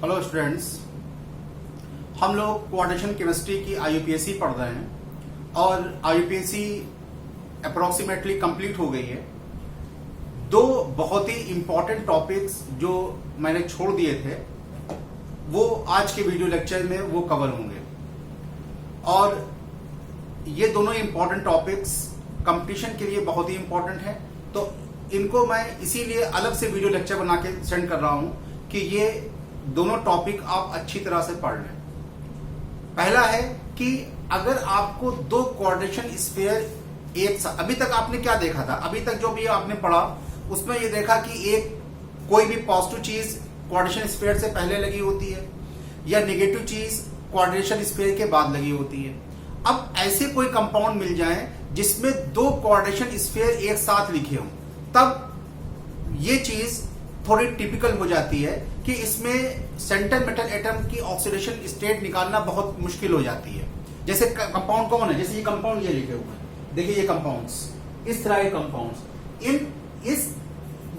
Hello students, हम लोग coordination chemistry की आईयूपीएससी पढ़ रहे हैं और आईयूपीएससी अप्रोक्सीमेटली कंप्लीट हो गई है। दो बहुत ही इंपॉर्टेंट टॉपिक्स जो मैंने छोड़ दिए थे वो आज के वीडियो लेक्चर में वो कवर होंगे और ये दोनों इंपॉर्टेंट टॉपिक्स कंपटीशन के लिए बहुत ही इंपॉर्टेंट है, तो इनको मैं इसीलिए अलग से वीडियो लेक्चर बना के सेंड कर रहा हूं कि ये दोनों टॉपिक आप अच्छी तरह से पढ़ लें। पहला है कि अगर आपको दो कोऑर्डिनेशन स्फीयर एक साथ, अभी तक आपने क्या देखा था, अभी तक जो भी आपने पढ़ा उसमें ये देखा कि एक कोई भी पॉजिटिव चीज कोऑर्डिनेशन स्फीयर से पहले लगी होती है या नेगेटिव चीज कोऑर्डिनेशन स्फीयर के बाद लगी होती है। अब ऐसे कोई कंपाउंड मिल जाए जिसमें दो कोऑर्डिनेशन स्फीयर एक साथ लिखे हों, तब ये चीज थोड़ी टिपिकल हो जाती है कि इसमें सेंटर मेटल एटम की ऑक्सीडेशन स्टेट निकालना बहुत मुश्किल हो जाती है। जैसे कंपाउंड कौन है, जैसे ये कंपाउंड ये लिखे हुए हैं, देखिए ये कंपाउंड्स, इस तरह के कंपाउंड्स,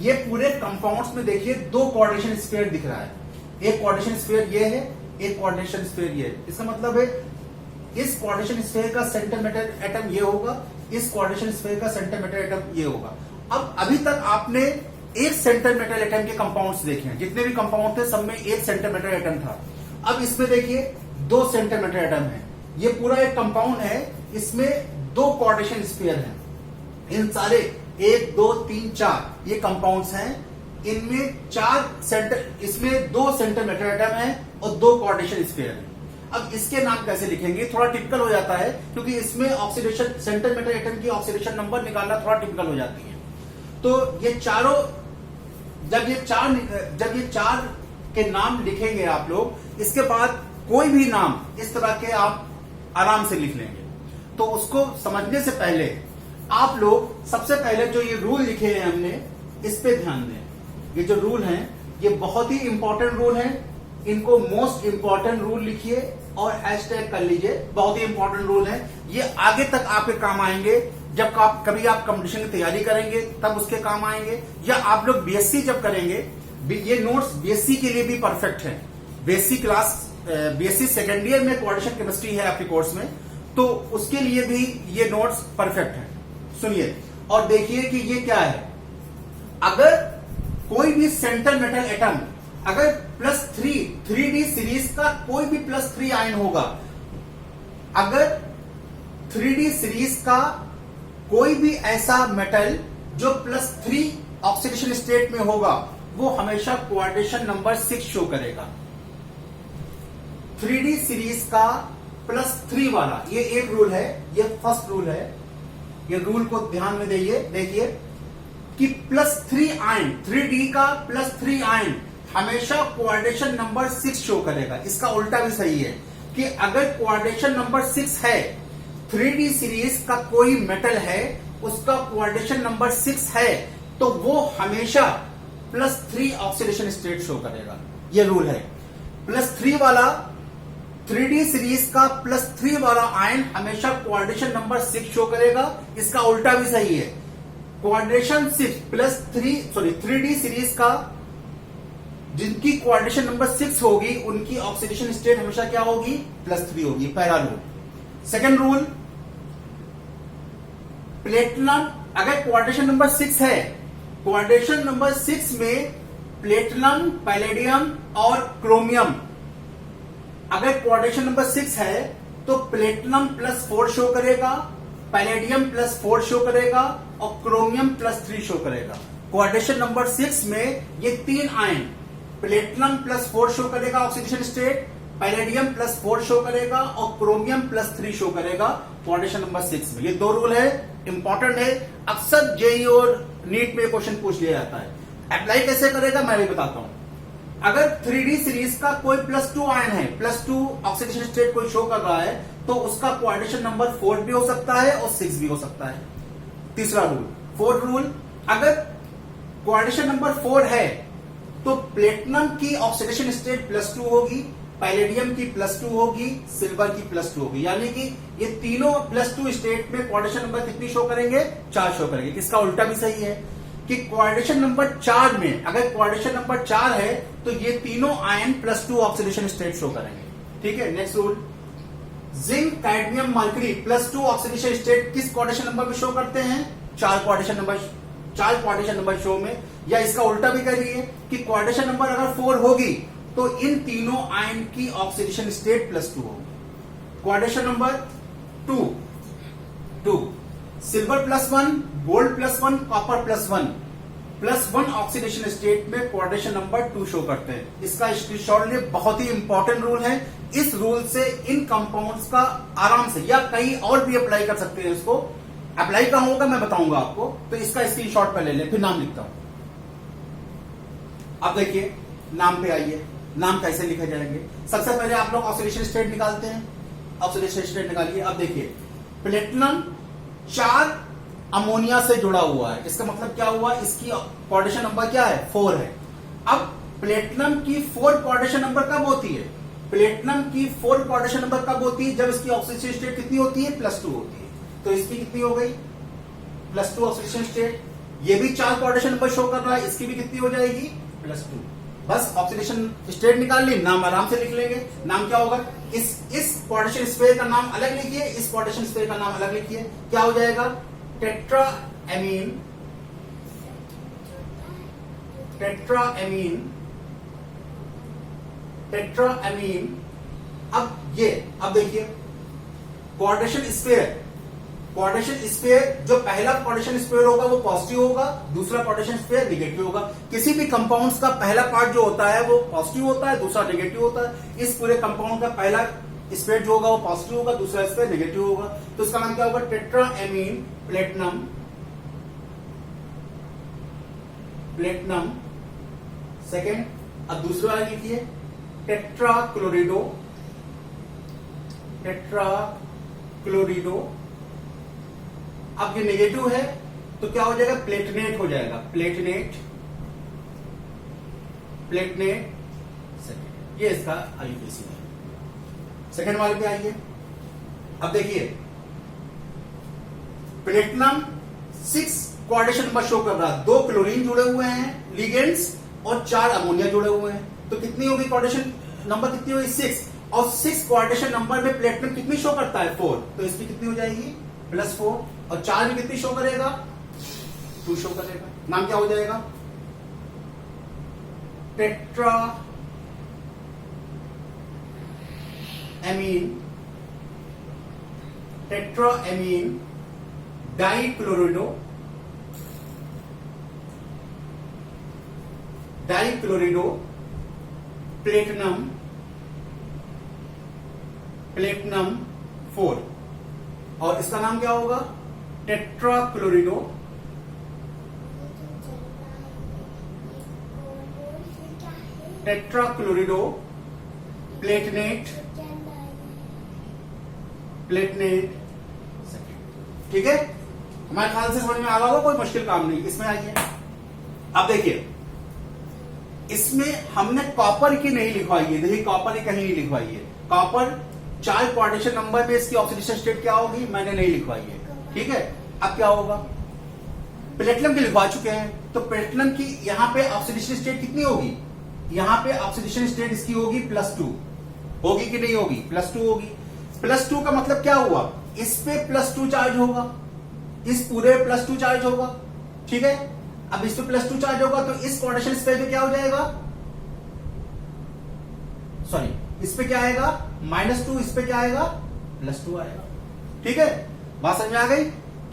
ये पूरे कंपाउंड्स में देखिए दो कोऑर्डिनेशन स्फीयर दिख रहा है। एक कोऑर्डिनेशन स्फीयर ये है, एक कोऑर्डिनेशन स्फीयर ये है। इसका मतलब है इस कोऑर्डिनेशन स्फीयर का सेंटर मेटल एटम ये होगा, इस कोऑर्डिनेशन स्फीयर का सेंटर मेटल एटम ये होगा। अब अभी तक आपने एक सेंटर मेटल एटम के कंपाउंड्स देखे हैं, जितने भी कंपाउंड थे सब में एक सेंटर मेटल एटम था। अब इसमें देखिए दो सेंटर मेटल एटम है, ये पूरा एक कंपाउंड है, इसमें दो कोऑर्डिनेशन स्फीयर हैं। इन सारे 1 2 3 4 ये कंपाउंड्स हैं, इनमें चार सेंटर, इसमें दो सेंटर मेटल एटम है और दो कोऑर्डिनेशन स्फीयर है। अब इसके नाम कैसे लिखेंगे, थोड़ा टिपिकल हो जाता है क्योंकि इसमें ऑक्सीडेशन, सेंटर मेटल एटम की ऑक्सीडेशन नंबर निकालना थोड़ा टिपिकल हो जाती है। तो ये चारों, जब ये चार के नाम लिखेंगे आप लोग, इसके बाद कोई भी नाम इस तरह के आप आराम से लिख लेंगे। तो उसको समझने से पहले आप लोग सबसे पहले जो ये रूल लिखे हैं हमने, इस पे ध्यान दें। ये जो रूल हैं ये बहुत ही इंपॉर्टेंट रूल हैं, इनको मोस्ट इंपॉर्टेंट रूल लिखिए और हैशटैग कर लीजिए। बहुत ही इंपॉर्टेंट रूल है, ये आगे तक आपके काम आएंगे। जब कभी आप कंपटीशन की तैयारी करेंगे तब उसके काम आएंगे, या आप लोग बीएससी जब करेंगे, ये नोट्स बीएससी के लिए भी परफेक्ट है। बीएससी सेकेंड ईयर में कोऑर्डिनेशन केमिस्ट्री है आपके कोर्स में, तो उसके लिए भी ये नोट्स परफेक्ट है। सुनिए और देखिए कि ये क्या है। अगर कोई भी सेंटर मेटल एटम, अगर +3 3D सीरीज का कोई भी +3 आयन होगा, अगर 3D सीरीज का कोई भी ऐसा मेटल जो +3 ऑक्सीडेशन स्टेट में होगा, वो हमेशा कोऑर्डिनेशन नंबर 6 शो करेगा। 3D सीरीज का +3 वाला, ये एक रूल है, ये फर्स्ट रूल है। ये रूल को ध्यान में देखिए कि +3 आयन, 3D का +3 आयन हमेशा कोऑर्डिनेशन नंबर 6 शो करेगा। इसका उल्टा भी सही है कि अगर कोऑर्डिनेशन नंबर 6 है, 3D सीरीज का कोई मेटल है, उसका कोऑर्डिनेशन नंबर 6 है, तो वो हमेशा +3 ऑक्सीडेशन स्टेट शो करेगा। ये रूल है। +3 वाला, 3D सीरीज का +3 वाला आयन हमेशा कोऑर्डिनेशन नंबर 6 शो करेगा। इसका उल्टा भी सही है। कोऑर्डिनेशन 6 3D सीरीज का जिनकी कोऑर्डिनेशन नंबर 6 होगी, उनकी ऑक्सीडेशन स्टेट हमेशा क्या होगी, +3 होगी। पहला रूल। सेकेंड रूल, प्लेटिनम, अगर कोऑर्डिनेशन नंबर 6 है, कोऑर्डिनेशन नंबर 6 में प्लेटिनम, पैलेडियम और क्रोमियम, अगर कोऑर्डिनेशन नंबर 6 है तो प्लेटिनम +4 शो करेगा, पैलेडियम +4 शो करेगा और क्रोमियम +3 शो करेगा। कोऑर्डिनेशन नंबर 6 में ये तीन आयन, प्लेटिनम +4 शो करेगा ऑक्सीडेशन स्टेट, पैलेडियम +4 शो करेगा और क्रोमियम +3 शो करेगा कोऑर्डिनेशन नंबर 6 में। ये दो रूल है, इंपॉर्टेंट है, अक्सर जेईई और नीट में क्वेश्चन पूछ लिया जाता है। अप्लाई कैसे करेगा मैं भी बताता हूं। अगर 3D सीरीज का कोई +2 आयन है, +2 ऑक्सीडेशन स्टेट कोई शो कर रहा है, तो उसका कोऑर्डिनेशन नंबर 4 भी हो सकता है और 6 भी हो सकता है। तीसरा रूल, फोर्थ रूल, अगर कोऑर्डिनेशन नंबर 4 है तो प्लेटिनम की ऑक्सीडेशन स्टेट +2 होगी, पैलेडियम की +2 होगी, सिल्वर की +2 होगी। यानी कि ये तीनों +2 स्टेट में कोऑर्डिनेशन नंबर कितनी शो करेंगे, 4 शो करेंगे। इसका उल्टा भी सही है कि कोऑर्डिनेशन नंबर 4 में, अगर कोऑर्डिनेशन नंबर 4 है तो ये तीनों आयन +2 ऑक्सीडेशन स्टेट शो करेंगे। ठीक है, next rule, zinc, cadmium, mercury +2 oxidation state किस कोऑर्डिनेशन नंबर में शो करते हैं? 4 कोऑर्डिनेशन नंबर शो में। या इसका उल्टा भी करिए कि कोऑर्डिनेशन नंबर अगर 4 होगी तो इन तीनों आयन की ऑक्सीडेशन स्टेट +2 होगी। Coordination number 2, silver +1, gold +1, copper +1 oxidation state में कोऑर्डिनेशन नंबर 2 शो करते हैं। इसका स्क्रीनशॉट लिए, बहुत ही इंपॉर्टेंट रूल है। इस रूल से इन कंपाउंड्स का आराम से, या कहीं और भी अप्लाई कर सकते हैं, इसको अप्लाई कहां होगा मैं बताऊंगा आपको। तो इसका स्क्रीनशॉट पहले ले, फिर नाम लिखता हूं। अब देखिए, नाम पे आइए, नाम कैसे लिखे जाएंगे। सबसे पहले आप लोग ऑक्सीडेशन स्टेट निकालते हैं, ऑक्सीडेशन स्टेट निकालिए। अब देखिए, प्लेटिनम 4 अमोनिया से जुड़ा हुआ है, इसका मतलब क्या हुआ? इसकी कोऑर्डिनेशन नंबर क्या है? 4 है। अब प्लेटिनम की 4 कोऑर्डिनेशन नंबर कब होती है? प्लेटिनम की 4 कोऑर्डिनेशन नंबर कब होती है? जब इसकी ऑक्सीडेशन स्टेट कितनी होती है? +2 होती है। तो इसकी कितनी हो गई? +2 ऑक्सीडेशन स्टेट। ये भी 4 कोऑर्डिनेशन नंबर शो कर रहा है, इसकी भी कितनी हो जाएगी? +2। बस ऑक्सीडेशन स्टेट निकाल ली, नाम आराम से लिख लेंगे। नाम क्या होगा? इस कोऑर्डिनेशन स्पेयर का नाम अलग लिखिए, इस कोऑर्डिनेशन स्पेयर का नाम अलग लिखिए। क्या हो जाएगा? टेट्राएमीन अब देखिए, कोऑर्डिनेशन स्पेयर जो पहला कोऑर्डिनेशन स्पेयर होगा वो पॉजिटिव होगा, दूसरा कोऑर्डिनेशन स्पेयर नेगेटिव होगा। किसी भी कंपाउंड्स का पहला पार्ट जो होता है वो पॉजिटिव होता है, दूसरा नेगेटिव होता है। इस पूरे कंपाउंड का पहला स्पेयर जो होगा वो पॉजिटिव होगा, दूसरा स्पेयर नेगेटिव होगा। तो इसका नाम क्या होगा? Tetraammine platinum second. अब दूसरा वाला लिखिए, टेट्राक्लोरिडो। अब ये नेगेटिव है तो क्या हो जाएगा? प्लेटिनेट हो जाएगा, प्लेटिनेट सेकेंड। ये इसका आईयूपीएसी है। सेकेंड वाले पे आइए। अब देखिए, प्लेटिनम 6 कोऑर्डिनेशन नंबर शो कर रहा है, 2 क्लोरीन जुड़े हुए हैं लिगेंड्स और 4 अमोनिया जुड़े हुए हैं। तो कितनी होगी कोऑर्डिनेशन नंबर? कितनी होगी? 6। और 6 कोऑर्डिनेशन नंबर में प्लेटिनम कितनी शो करता है? 4। तो इसकी कितनी हो जाएगी? +4। और 4 में कितनी शो करेगा? 2 शो करेगा। नाम क्या हो जाएगा? Tetraammine डाइक्लोरिडो platinum 4। और इसका नाम क्या होगा? टेट्राक्लोरिडो प्लेटिनेट सेकेंड। ठीक है, हमारे ख्याल से समझ में आ रहा होगा, कोई मुश्किल काम नहीं। इसमें आइए, अब देखिए, इसमें हमने कॉपर की नहीं लिखवाई है। देखिए, कॉपर की कहीं नहीं लिखवाई है। कॉपर 4 कोऑर्डिनेशन नंबर में इसकी ऑक्सीडेशन स्टेट क्या होगी? मैंने नहीं लिखवाई है। ठीक है, अब क्या होगा? प्लेटिनम की लिखवा चुके हैं, तो प्लेटिनम की यहां पे ऑक्सीडेशन स्टेट कितनी होगी? यहां पे ऑक्सीडेशन स्टेट इसकी होगी +2। होगी कि नहीं होगी? +2 होगी। +2 का मतलब क्या हुआ? इस पे +2 चार्ज होगा, इस पूरे +2 चार्ज होगा। ठीक है, अब इस पे +2 चार्ज होगा तो इस कोऑर्डिनेशन स्पेयर पे क्या हो जाएगा? सॉरी, इस पे क्या आएगा? -2। इस पे क्या आएगा? +2 आएगा। ठीक है, बात समझ में आ गई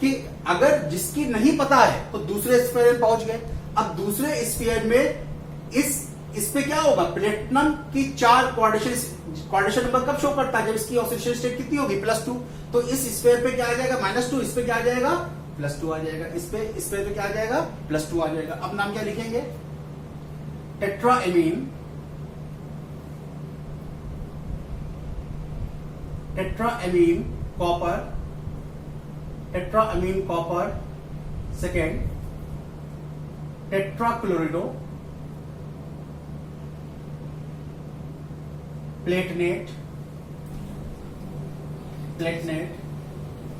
कि अगर जिसकी नहीं पता है तो दूसरे स्पेयर में पहुंच गए। अब दूसरे स्पेयर में इस पे क्या होगा? प्लेटिनम की 4 कोऑर्डिनेशन नंबर कब शो करता है? जब इसकी ऑक्सीडेशन स्टेट कितनी होगी? +2। तो इस स्पेयर पे क्या आ जाएगा? -2। इस पे क्या आ जाएगा? +2 आ जाएगा। इस पे क्या आ जाएगा? +2 आ जाएगा। अब नाम क्या लिखेंगे? Tetraammine copper second, tetrachlorido platinate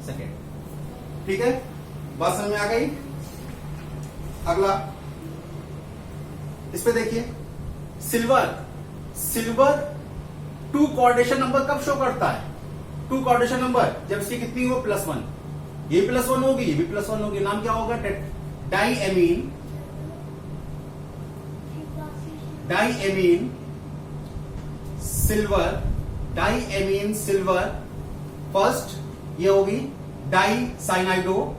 second. ठीक है, बात समझ में आ गई? अगला इस पे देखिए, सिल्वर। सिल्वर 2 कोऑर्डिनेशन नंबर कब शो करता है? 2 कोऑर्डिनेशन नंबर जब इसकी कितनी हो, +1, ये +1 होगी, ये भी +1 होगी। नाम क्या होगा? Diamine. Diamine silver. Diamine silver first, ये होगी डाइसाइनाइडो।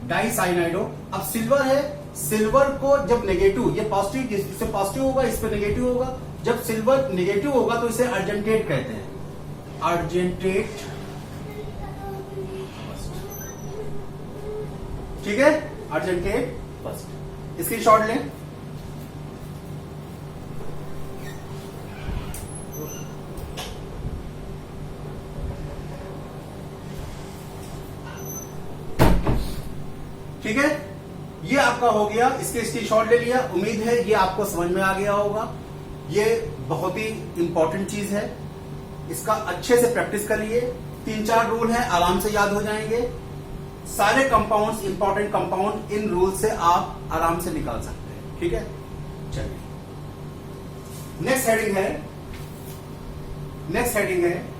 डाइसाइनाइडो। अब सिल्वर है, सिल्वर को जब नेगेटिव, ये पॉजिटिव, इससे पॉजिटिव होगा, इस पे नेगेटिव होगा। जब सिल्वर नेगेटिव होगा तो इसे अर्जेंटेट कहते हैं। अर्जेंटेट, ठीक है, अर्जेंटेट फर्स्ट। इसकी शॉर्ट लें। ठीक है, ये आपका हो गया, इसके शॉर्ट ले लिया। उम्मीद है ये आपको समझ में आ गया होगा। ये बहुत ही इंपॉर्टेंट चीज है, इसका अच्छे से प्रैक्टिस करिए। 3-4 रूल हैं, आराम से याद हो जाएंगे। सारे compounds, important compound in rule से आप आराम से निकाल सकते हैं। ठीक है, चलिए नेक्स्ट हेडिंग है। नेक्स्ट हेडिंग है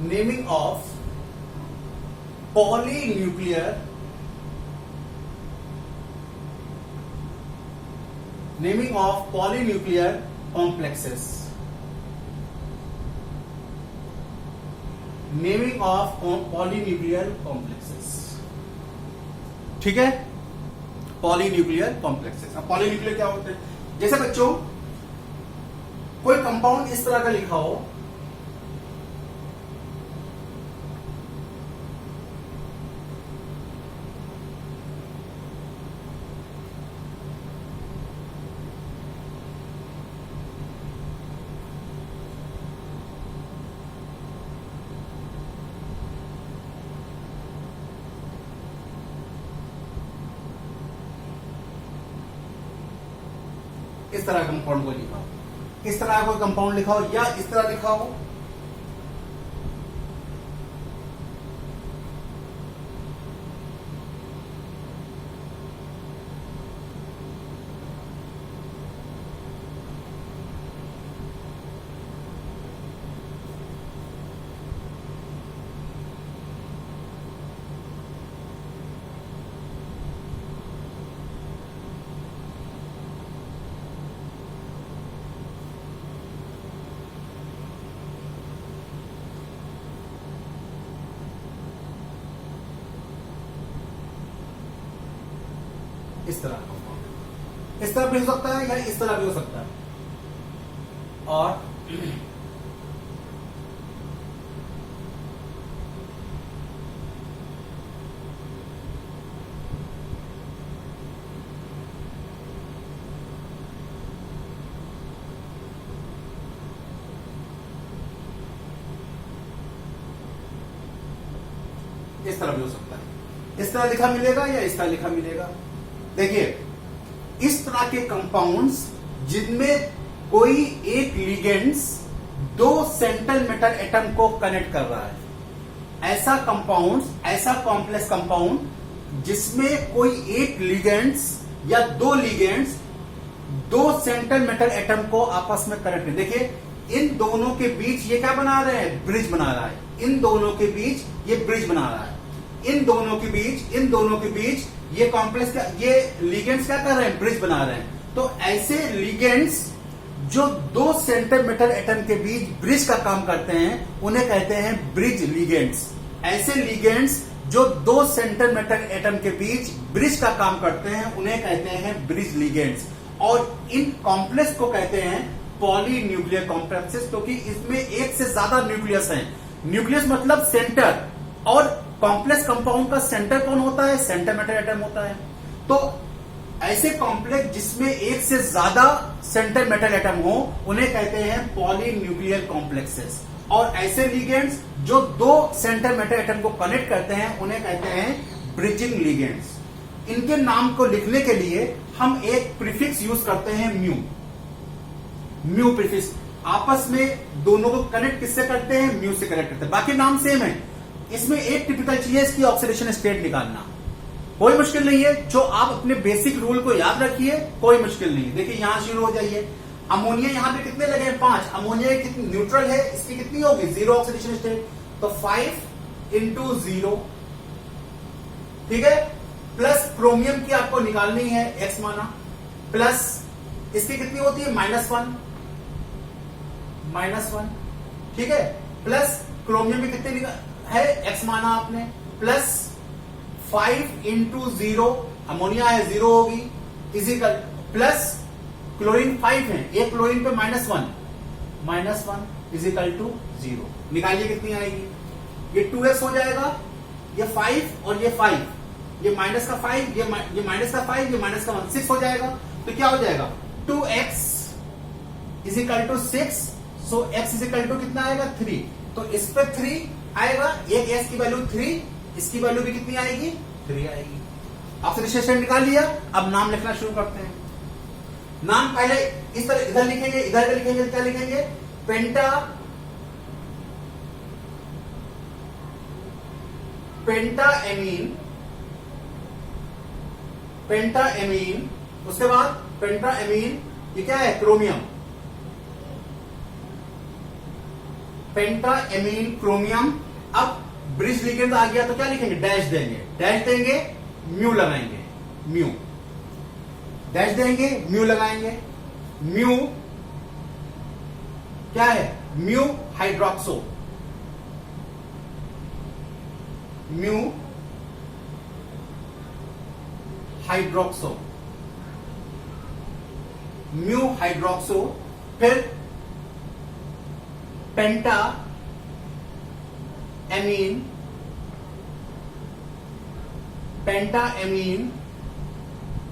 naming of polynuclear complexes. Naming of polynuclear complexes. ठीक है, पॉलीन्यूक्लियर कॉम्प्लेक्सेस। अब पॉलीन्यूक्लियर क्या होते हैं? जैसे बच्चों कोई कंपाउंड इस तरह का लिखा हो, इस तरह कंपाउंड को लिखा हो, इस तरह कोई कंपाउंड लिखा हो, या इस तरह लिखा हो, इस तरह कंपाउंड, इस तरह भी हो सकता है या इस तरह भी हो सकता है। और इस तरह भी हो सकता है। इस तरह लिखा मिलेगा या इस तरह लिखा मिलेगा। देखिए, इस तरह के कंपाउंड्स जिनमें कोई एक लिगेंड्स 2 सेंट्रल मेटल एटम को कनेक्ट कर रहा है, ऐसा कंपाउंड, ऐसा कॉम्प्लेक्स कंपाउंड जिसमें कोई एक लिगेंड्स या 2 लिगेंड्स 2 सेंट्रल मेटल एटम को आपस में कनेक्ट कर। देखिए, इन दोनों के बीच ये क्या बना रहे हैं? ब्रिज बना रहा है। इन दोनों के बीच ये ब्रिज बना रहा है। इन दोनों के बीच ये कॉम्प्लेक्स का, ये लिगेंड्स क्या कर रहे हैं? ब्रिज बना रहे हैं। तो ऐसे लिगेंड्स जो 2 सेंट्रल मेटल एटम के बीच ब्रिज का काम करते हैं, उन्हें कहते हैं ब्रिज लिगेंड्स। ऐसे लिगेंड्स जो 2 सेंट्रल मेटल एटम के बीच ब्रिज का काम करते हैं, उन्हें कहते हैं ब्रिज लिगेंड्स। और इन कॉम्प्लेक्स को कहते हैं पॉलीन्यूक्लियर कॉम्प्लेक्सेस, क्योंकि इसमें एक से ज्यादा न्यूक्लियस है। न्यूक्लियस मतलब सेंटर, और कॉम्प्लेक्स कंपाउंड का सेंटर कौन होता है? सेंटर मेटल एटम होता है। तो ऐसे कॉम्प्लेक्स जिसमें एक से ज्यादा सेंटर मेटल एटम हो उन्हें कहते हैं पॉलीन्यूक्लियर कॉम्प्लेक्सेस, और ऐसे लिगेंड्स जो दो सेंटर मेटल एटम को कनेक्ट करते हैं उन्हें कहते हैं ब्रिजिंग लिगेंड्स। इनके नाम को लिखने के लिए हम एक प्रीफिक्स यूज करते हैं म्यू। म्यू प्रीफिक्स आपस में दोनों को कनेक्ट किससे करते हैं? म्यू से कनेक्ट करते हैं। बाकी नाम सेम है। इसमें एक टिपिकल चीज है इसकी ऑक्सीडेशन स्टेट निकालना। कोई मुश्किल नहीं है, जो आप अपने बेसिक रूल को याद रखिए, कोई मुश्किल नहीं है। देखिए यहां शुरू हो जाइए। अमोनिया यहां पे कितने लगे हैं? 5। अमोनिया कितनी न्यूट्रल है, इसकी कितनी होगी? 0 ऑक्सीडेशन स्टेट, तो 5 इंटू 0, ठीक है। प्लस क्रोमियम की आपको निकालनी है, x माना, प्लस इसकी कितनी होती है? -1, ठीक है। प्लस क्रोमियम की कितनी है? x माना आपने, प्लस 5 इंटू 0, अमोनिया है 0 होगी, इजिकल, प्लस क्लोरीन 5 है, एक क्लोरीन पे -1 इजिकल टू 0। निकालिए कितनी आएगी? ये 2x हो जाएगा, ये 5 और ये 5, ये माइनस का 5, ये माइनस का 5, ये माइनस का 1, 6 हो जाएगा। तो क्या हो जाएगा? 2x is equal to 6, so x is equal to कितना आएगा? 3। तो इस पे 3 आएगा, एक s की वैल्यू 3, इसकी वैल्यू भी कितनी आएगी? 3 आएगी। ऑक्सीडेशन स्टेट निकाल लिया। अब नाम लिखना शुरू करते हैं। नाम पहले इस तरह इधर लिखेंगे, इधर लिखेंगे, क्या लिखेंगे? पेंटाएमीन, उसके बाद पेंटाएमीन, ये क्या है? Chromium, पेंटाएमीन chromium. अब ब्रिज लिगेंड आ गया तो क्या लिखेंगे? डैश देंगे, म्यू लगाएंगे, म्यू, डैश देंगे, म्यू लगाएंगे। म्यू क्या है? Mu hydroxo, mu hydroxo, mu hydroxo. फिर पेंटा एमीन,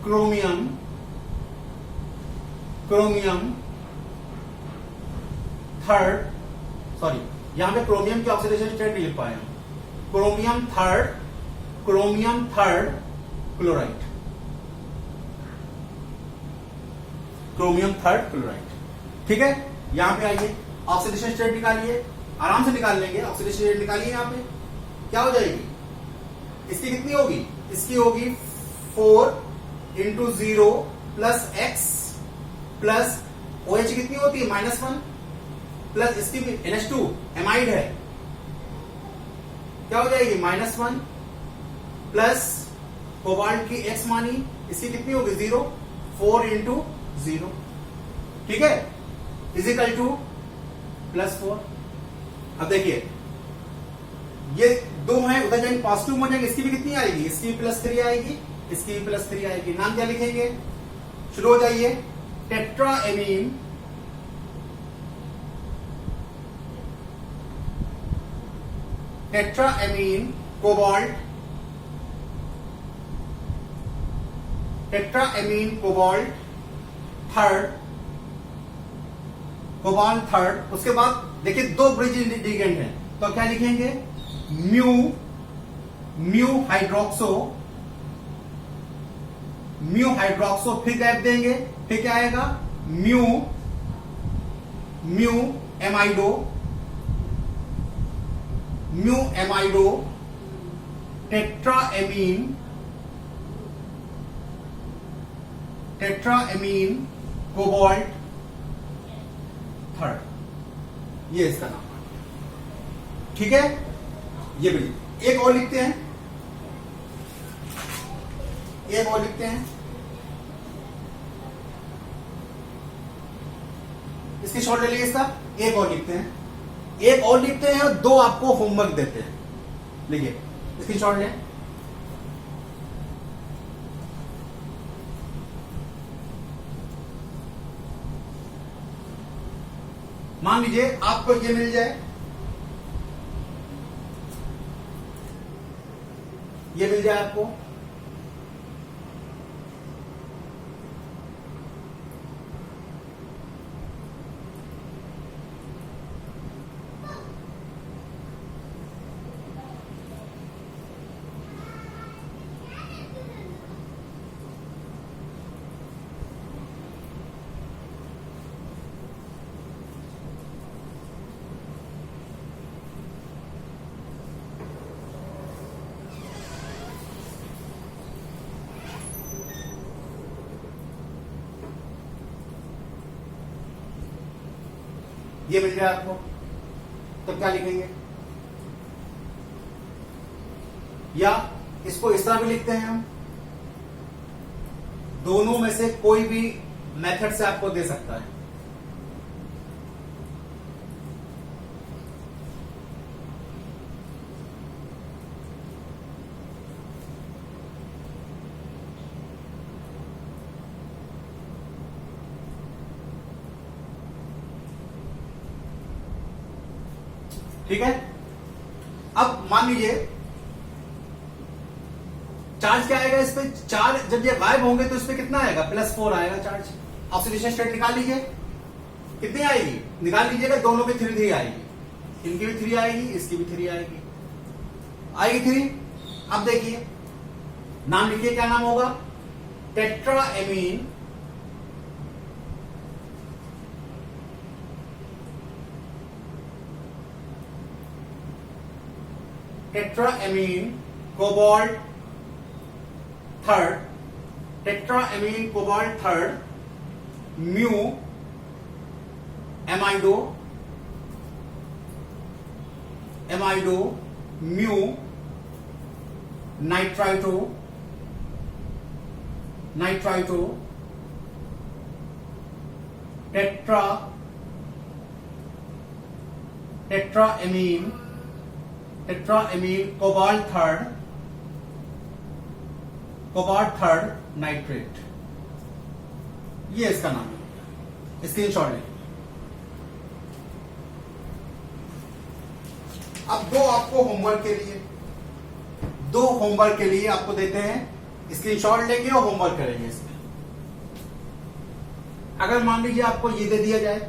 क्रोमियम, थर्ड, सॉरी यहां पे क्रोमियम की ऑक्सीडेशन स्टेट नहीं लिख पाए हम। क्रोमियम थर्ड क्लोराइड, ठीक है। यहां पे आइए, ऑक्सीडेशन स्टेट निकालिए, आराम से निकाल लेंगे। ऑक्सीडेशन स्टेट निकालिए, यहां पे क्या हो जाएगी? इसकी कितनी होगी? इसकी होगी 4 into 0 plus x plus OH कितनी होती है? -1, प्लस इसकी भी NH2 एमाइड है, क्या हो जाएगी? -1 प्लस कोबाल्ट की x मानी, इसकी कितनी होगी? 0, 4 इंटू 0, ठीक है, इजिकल टू +4। अब देखिए ये 2 है, उधर जाएंगे पॉजिटिव हो जाएंगे, इसकी भी कितनी आएगी? इसकी भी +3 आएगी, इसकी भी +3 आएगी। नाम क्या लिखेंगे? शुरू हो जाइए। Tetraammine, cobalt, third. उसके बाद देखिए 2 ब्रिज लिगेंड है, तो क्या लिखेंगे? म्यू हाइड्रोक्सो, फिर गैप देंगे, फिर क्या आएगा? म्यू एमाइडो, टेट्राएमीन कोबाल्ट थर्ड, ये इसका नाम है, ठीक है। ये भी एक और लिखते हैं, इसकी शॉर्ट ले लीजिए, इसका एक और लिखते हैं, और 2 आपको होमवर्क देते हैं। लिखिए, इसकी शॉर्ट लें। मान लीजिए आपको ये मिल जाए, आपको ये मिल जाए आपको, तब क्या लिखेंगे? या इसको इस तरह भी लिखते हैं हम, दोनों में से कोई भी मेथड से आपको दे सकता है। ठीक है। अब मान लीजिए चार्ज क्या आएगा इस पे, चार्ज जब ये गायब होंगे तो इस पे कितना आएगा? +4 आएगा चार्ज। ऑक्सीडेशन स्टेट निकाल लीजिए, कितनी आएगी निकाल लीजिएगा, दोनों पे 3 आएगी, इनकी भी 3 आएगी, इसकी भी 3 आएगी, आएगी 3। अब देखिए नाम लिखिए, क्या नाम होगा? Tetraammine cobalt third, tetraammine cobalt third mu amido mu nitrito tetraammine cobalt third nitrate, ये इसका नाम है। स्क्रीनशॉट लें। अब दो आपको होमवर्क के लिए आपको देते हैं, स्क्रीनशॉट लेंगे और होमवर्क करेंगे इसमें। अगर मान लीजिए आपको ये दे दिया जाए,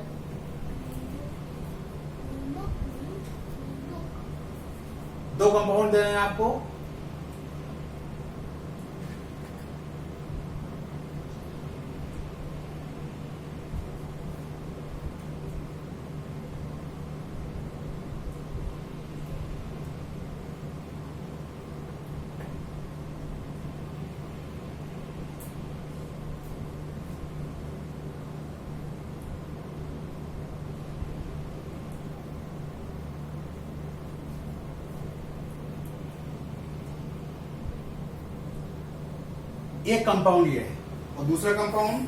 दो कंपाउंड दे रहे हैं आपको, एक कंपाउंड ये है और दूसरा कंपाउंड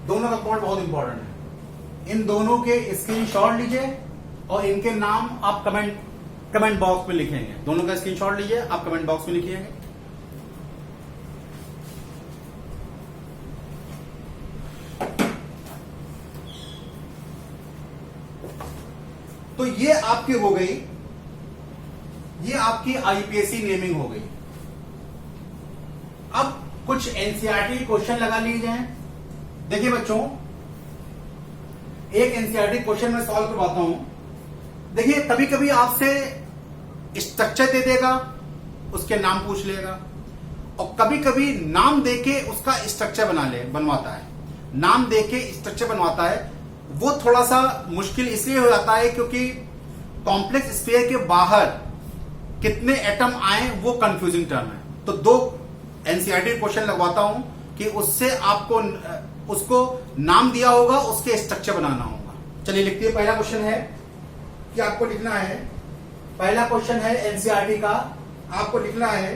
दोनों का कंपाउंड बहुत इंपॉर्टेंट है। इन दोनों के स्क्रीनशॉट लीजिए और इनके नाम आप कमेंट बॉक्स में लिखेंगे। दोनों का स्क्रीनशॉट लीजिए, आप कमेंट बॉक्स में लिखिएगा। तो ये आपकी हो गई, ये आपकी आईपीएससी नेमिंग हो गई। अब कुछ एनसीईआरटी क्वेश्चन लगा लिए जाए। देखिए बच्चों, एक एनसीईआरटी क्वेश्चन मैं सॉल्व करवाता हूं। देखिए कभी कभी आपसे स्ट्रक्चर दे देगा, उसके नाम पूछ लेगा, और कभी कभी नाम देके उसका स्ट्रक्चर बनवाता है। नाम देके स्ट्रक्चर बनवाता है, वो थोड़ा सा मुश्किल इसलिए हो जाता है क्योंकि कॉम्प्लेक्स स्फीयर के बाहर कितने एटम आए वो कंफ्यूजिंग टर्म है। तो दो एनसीईआरटी क्वेश्चन लगवाता हूं कि उससे आपको उसको नाम दिया होगा, उसके स्ट्रक्चर बनाना होगा। चलिए लिखते हैं। पहला क्वेश्चन है कि आपको लिखना है, पहला क्वेश्चन है एनसीईआरटी का, आपको लिखना है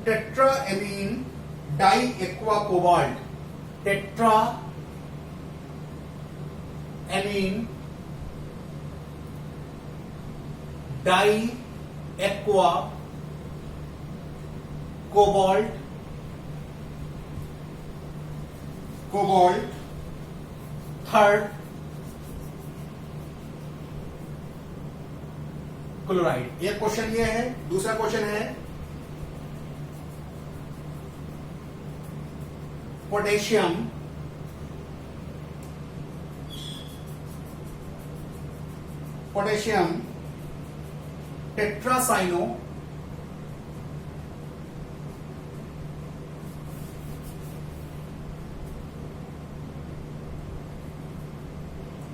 tetraammine di aqua cobalt, tetraammine di aqua cobalt third chloride. एक क्वेश्चन ये है। दूसरा क्वेश्चन है potassium tetracyano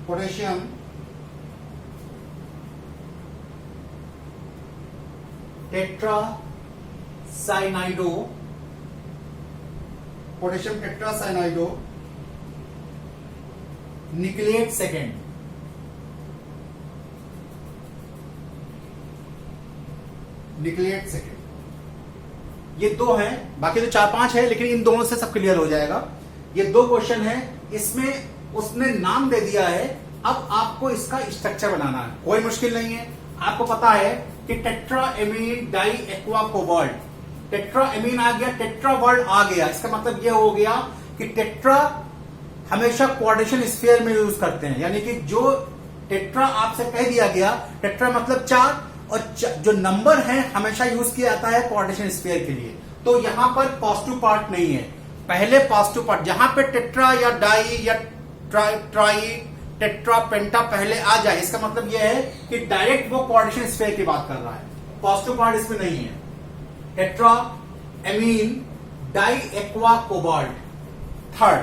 potassium tetracyanido nickelate second. ये दो हैं, बाकी तो 4-5 है, लेकिन इन दोनों से सब क्लियर हो जाएगा। ये दो क्वेश्चन है, इसमें उसने नाम दे दिया है, अब आपको इसका स्ट्रक्चर बनाना है। कोई मुश्किल नहीं है, आपको पता है कि tetraammine di aqua cobalt, tetraammine आ गया, टेट्रा वर्ड आ गया, इसका मतलब यह हो गया कि टेट्रा हमेशा कोऑर्डिनेशन स्फीयर में यूज करते हैं, यानी कि जो टेट्रा आपसे कह दिया गया, टेट्रा मतलब 4, और जो नंबर है हमेशा यूज किया जाता है कोऑर्डिनेशन स्फीयर के लिए। तो यहां पर पॉजिटिव पार्ट नहीं है, पहले पॉजिटिव पार्ट, जहां पे टेट्रा या डाई या ट्राई टेट्रा पेंटा पहले आ जाए, इसका मतलब यह है कि डायरेक्ट वो कोऑर्डिनेशन स्फीयर की बात कर रहा है, पॉजिटिव पार्ट इसमें नहीं है। Tetra amine di aqua cobalt, third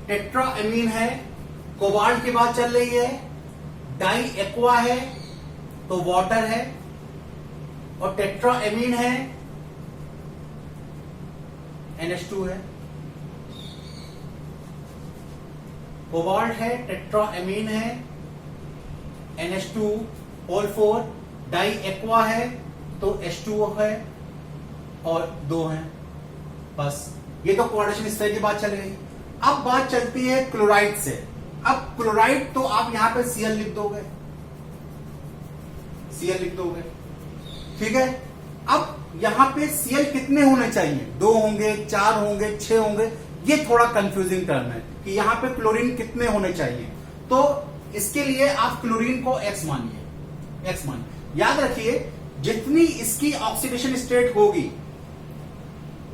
tetra amine है, कोबाल्ट की बात चल रही है, डाई एक्वा है तो वाटर है, और टेट्रा एमीन है NH2 है, कोबाल्ट है, टेट्रा एमीन है, NH2O4, डाई एक्वा है तो H2O है, और 2 हैं, बस। ये तो कोऑर्डिनेशन स्फीयर की बात चल गई। अब बात चलती है क्लोराइड से। अब क्लोराइड तो आप यहां पे Cl लिख दोगे, ठीक है। अब यहां पे Cl कितने होने चाहिए, 2 होंगे, 4 होंगे, 6 होंगे, ये थोड़ा कंफ्यूजिंग टर्म है कि यहां पे क्लोरीन कितने होने चाहिए। तो इसके लिए आप क्लोरीन को X मानिए, याद रखिए जितनी इसकी ऑक्सीडेशन स्टेट होगी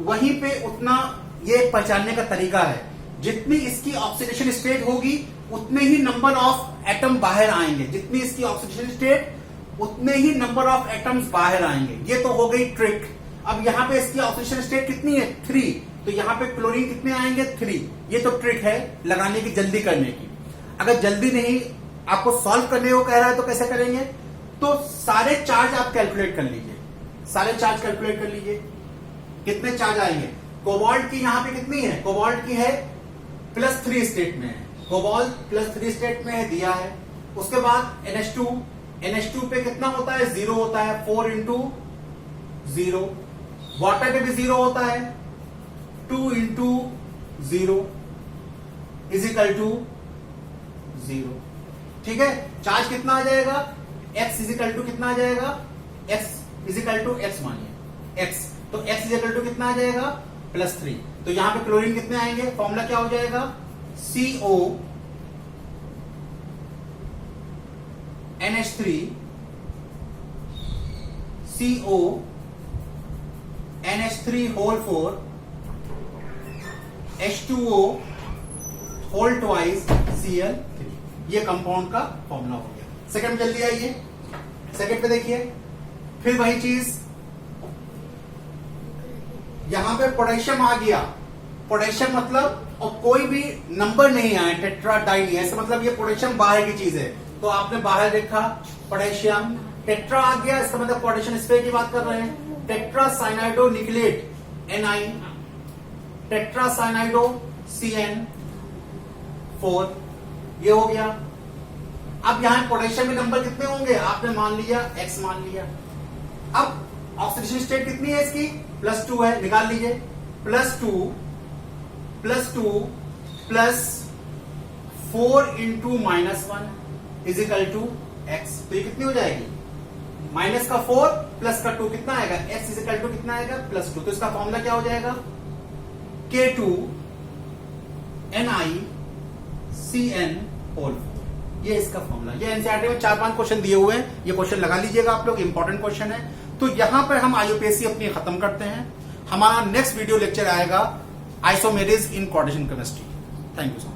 वहीं पे उतना, ये पहचानने का तरीका है, जितनी इसकी ऑक्सीडेशन स्टेट होगी उतने ही नंबर ऑफ एटम बाहर आएंगे, जितनी इसकी ऑक्सीडेशन स्टेट उतने ही नंबर ऑफ एटम्स बाहर आएंगे। ये तो हो गई ट्रिक। अब यहां पे इसकी ऑक्सीडेशन स्टेट कितनी है, 3, तो यहां पे क्लोरीन कितने आएंगे, 3। ये तो ट्रिक है लगाने की, जल्दी करने की। अगर जल्दी नहीं आपको सॉल्व करने को कह रहा है तो कैसे करेंगे, तो सारे चार्ज आप कैलकुलेट कर लीजिए, कितने चार्ज आएंगे। कोबाल्ट की यहां पे कितनी है, कोबाल्ट की है +3 स्टेट में है, कोबाल्ट +3 स्टेट में है, दिया है। उसके बाद NH2 पे कितना होता है, 0 होता है, 4 × 0। वाटर पे भी 0 होता है, 2 × 0 = 0, ठीक है। चार्ज कितना आ जाएगा, X = कितना आ जाएगा, X मानिए, X, तो X = कितना आ जाएगा, +3। तो यहां पे क्लोरीन कितने आएंगे, फॉर्मूला क्या हो जाएगा, CO NH3 CO NH3(4) H2O whole twice Cl3। ये कंपाउंड का फॉर्मूला हो गया। सेकंड जल्दी आइए, सेकंड पे देखिए, फिर वही चीज, यहां पे पोटेशियम आ गया, पोटेशियम मतलब, और कोई भी नंबर नहीं आया, टेट्रा डाई नहीं है, ऐसा मतलब ये पोटेशियम बाहर की चीज है, तो आपने बाहर देखा पोटेशियम, टेट्रा आ गया, इसका मतलब कोऑर्डिनेशन स्फीयर की बात कर रहे हैं। टेट्रासाइनाइडो न्यूक्लिएट Ni, टेट्रासाइनाइडो CN4, ये हो गया। अब यहां पोटेशियम के नंबर कितने होंगे, आपने मान लिया, X मान लिया। अब ऑक्सीडेशन स्टेट कितनी है इसकी, +2 है, निकाल लीजिए, +2 +4 × -1 = X। तो ये कितनी हो जाएगी, -4 +2 कितना आएगा, X = कितना आएगा, +2। तो इसका फॉर्मूला क्या हो जाएगा, K2NiCN4। ये इसका फॉर्मूला। ये एनसीईआरटी में 4-5 क्वेश्चन दिए हुए हैं, ये क्वेश्चन लगा लीजिएगा आप लोग, इंपॉर्टेंट क्वेश्चन है। तो यहां पर हम IUPAC अपनी खत्म करते हैं। हमारा नेक्स्ट वीडियो लेक्चर आएगा isomerase in coordination chemistry. Thank you so much.